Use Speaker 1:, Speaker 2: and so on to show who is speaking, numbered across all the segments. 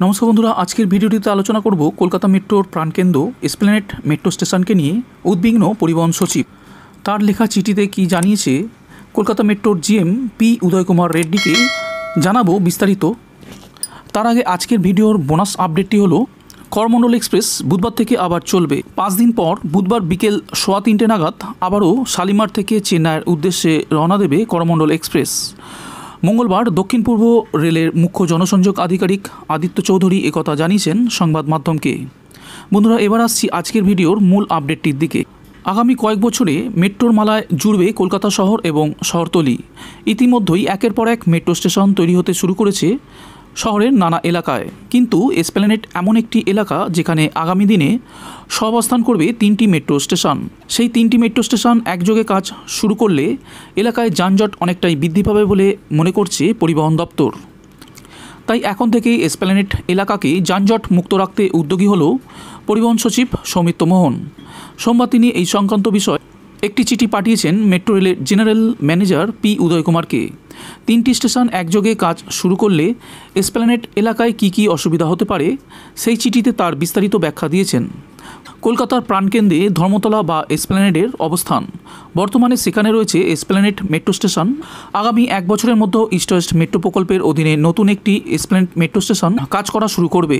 Speaker 1: নমস্কার বন্ধুরা, আজকের ভিডিওটিতে আলোচনা করব কলকাতা মেট্রোর প্রাণকেন্দ্র এসপ্ল্যানেড মেট্রো স্টেশনকে নিয়ে উদ্বিগ্ন পরিবহন সচিব। তার লেখা চিঠিতে কি জানিয়েছে কলকাতা মেট্রোর জিএম পি উদয় কুমার রেড্ডিকে জানাবো বিস্তারিত। তার আগে আজকের ভিডিওর বোনাস আপডেটটি হলো করমণ্ডল এক্সপ্রেস বুধবার থেকে আবার চলবে। 5 দিন পর বুধবার বিকেল 3:15 নাগাদ আবারও শালিমার থেকে চেন্নাইয়ের উদ্দেশ্যে রওনা দেবে করমণ্ডল এক্সপ্রেস। মঙ্গলবার দক্ষিণ পূর্ব রেলের মুখ্য জনসংযোগ আধিকারিক আদিত্য চৌধুরী একথা জানিয়েছেন সংবাদ মাধ্যমকে। বন্ধুরা, এবার আসছি আজকের ভিডিওর মূল আপডেটটির দিকে। আগামী কয়েক বছরে মেট্রোর মালায় জুড়বে কলকাতা শহর এবং শহরতলি। ইতিমধ্যেই একের পর এক মেট্রো স্টেশন তৈরি হতে শুরু করেছে শহরের নানা এলাকায়, কিন্তু এসপ্ল্যানেড এমন একটি এলাকা যেখানে আগামী দিনে সহাবস্থান করবে 3টি মেট্রো স্টেশন। সেই 3টি মেট্রো স্টেশন একযোগে কাজ শুরু করলে এলাকায় যানজট অনেকটাই বৃদ্ধি পাবে বলে মনে করছে পরিবহন দপ্তর। তাই এখন থেকেই এসপ্ল্যানেড এলাকাকে যানজট মুক্ত রাখতে উদ্যোগী হল পরিবহন সচিব সৌমিত্র মোহন। সোমবার তিনি এই সংক্রান্ত বিষয়ে একটি চিঠি পাঠিয়েছেন মেট্রো রেলের জেনারেল ম্যানেজার পি উদয় কুমারকে। 3টি স্টেশন একযোগে কাজ শুরু করলে এসপ্ল্যানেড এলাকায় কী অসুবিধা হতে পারে সেই চিঠিতে তার বিস্তারিত ব্যাখ্যা দিয়েছেন। কলকাতার প্রাণকেন্দ্রে ধর্মতলা বা এসপ্ল্যানেডের অবস্থান। বর্তমানে সেখানে রয়েছে এসপ্ল্যানেড মেট্রো স্টেশন। আগামী 1 বছরের মধ্যে ইস্ট ওয়েস্ট মেট্রো প্রকল্পের অধীনে নতুন একটি এসপ্ল্যানেড মেট্রো স্টেশন কাজ করা শুরু করবে।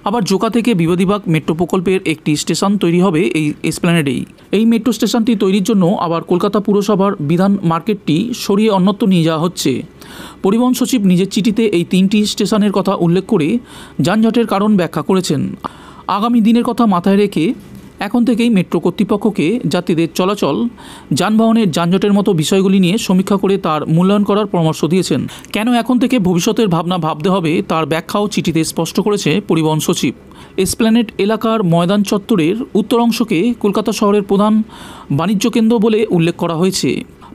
Speaker 1: আবার জোকা থেকে বিবাদীবাগ মেট্রো প্রকল্পের একটি স্টেশন তৈরি হবে এই এসপ্ল্যানেডেই। এই মেট্রো স্টেশনটি তৈরির জন্য আবার কলকাতা পুরসভার বিধান মার্কেটটি সরিয়ে অন্যত্র নিয়ে যাওয়া হচ্ছে। পরিবহন সচিব নিজের চিঠিতে এই 3টি স্টেশনের কথা উল্লেখ করে যানজটের কারণ ব্যাখ্যা করেছেন। আগামী দিনের কথা মাথায় রেখে এখন থেকেই মেট্রো কর্তৃপক্ষকে যাত্রীদের চলাচল, যানবাহনের যানজটের মতো বিষয়গুলি নিয়ে সমীক্ষা করে তার মূল্যায়ন করার পরামর্শ দিয়েছেন। কেন এখন থেকে ভবিষ্যতের ভাবনা ভাবতে হবে তার ব্যাখ্যাও চিঠিতে স্পষ্ট করেছে পরিবহন সচিব। এসপ্ল্যানেড এলাকার ময়দান চত্বরের উত্তর অংশকে কলকাতা শহরের প্রধান বাণিজ্য কেন্দ্র বলে উল্লেখ করা হয়েছে।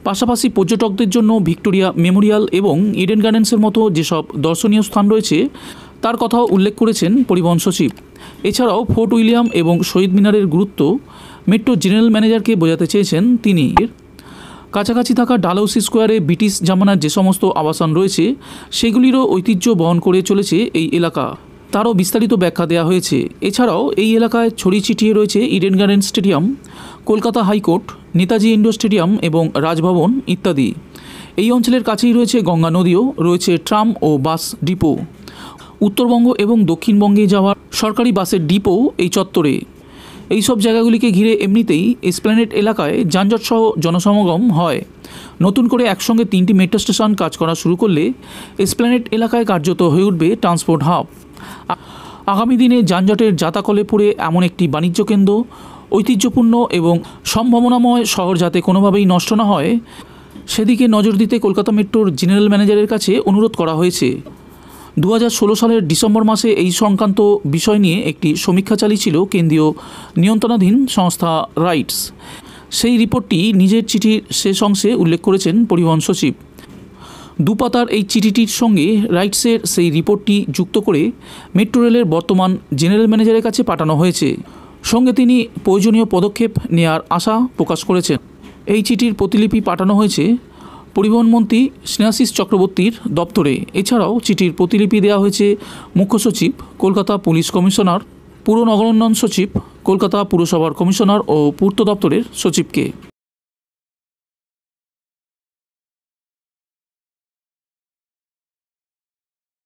Speaker 1: পাশাপাশি পর্যটকদের জন্য ভিক্টোরিয়া মেমোরিয়াল এবং ইডেন গার্ডেন্সের মতো যেসব দর্শনীয় স্থান রয়েছে তার কথাও উল্লেখ করেছেন পরিবহন সচিব। এছাড়াও ফোর্ট উইলিয়াম এবং শহীদ মিনারের গুরুত্ব মেট্রো জেনারেল ম্যানেজারকে বোঝাতে চেয়েছেন তিনি। কাছাকাছি থাকা ডালহৌসি স্কোয়ারে ব্রিটিশ জামানার যে সমস্ত আবাসন রয়েছে সেগুলিরও ঐতিহ্য বহন করে চলেছে এই এলাকা, তারও বিস্তারিত ব্যাখ্যা দেওয়া হয়েছে। এছাড়াও এই এলাকায় ছড়িয়ে ছিটিয়ে রয়েছে Eden garden stadium, Kolkata high court, Netaji indoor stadium এবং রাজভবন ইত্যাদি। এই অঞ্চলের কাছেই রয়েছে গঙ্গা নদীও, রয়েছে ট্রাম ও বাস ডিপো। উত্তরবঙ্গ এবং দক্ষিণবঙ্গে যাওয়ার সরকারি বাসের ডিপো এই চত্বরে। এই সব জায়গাগুলিকে ঘিরে এমনিতেই এসপ্ল্যানেড এলাকায় যানজট সহ জনসমাগম হয়। নতুন করে একসঙ্গে 3টি মেট্রো স্টেশন কাজ করা শুরু করলে এসপ্ল্যানেড এলাকায় কার্যত হয়ে উঠবে ট্রান্সপোর্ট হাব। আগামী দিনে যানজটের জাতাকলে পড়ে এমন একটি বাণিজ্য কেন্দ্র, ঐতিহ্যপূর্ণ এবং সম্ভাবনাময় শহর যাতে কোনোভাবেই নষ্ট না হয় সেদিকে নজর দিতে কলকাতা মেট্রোর জেনারেল ম্যানেজারের কাছে অনুরোধ করা হয়েছে। 2016 সালের ডিসেম্বর মাসে এই সংক্রান্ত বিষয় নিয়ে একটি সমীক্ষা চালিয়েছিল কেন্দ্রীয় নিয়ন্ত্রণাধীন সংস্থা রাইটস। সেই রিপোর্টটি নিজের চিঠির শেষ অংশে উল্লেখ করেছেন পরিবহন সচিব। 2 পাতার এই চিঠিটির সঙ্গে রাইটসের সেই রিপোর্টটি যুক্ত করে মেট্রো রেলের বর্তমান জেনারেল ম্যানেজারের কাছে পাঠানো হয়েছে। সঙ্গে তিনি প্রয়োজনীয় পদক্ষেপ নেওয়ার আশা প্রকাশ করেছেন। এই চিঠির প্রতিলিপি পাঠানো হয়েছে পরিবহন মন্ত্রী স্নেহাশিস চক্রবর্তীর দপ্তরে। এছাড়াও চিঠির প্রতিলিপি দেওয়া হয়েছে মুখ্য সচিব, কলকাতা পুলিশ কমিশনার, পুর নগরোন্নয়ন সচিব, কলকাতা পুরসভার কমিশনার ও পূর্ত দপ্তরের সচিবকে।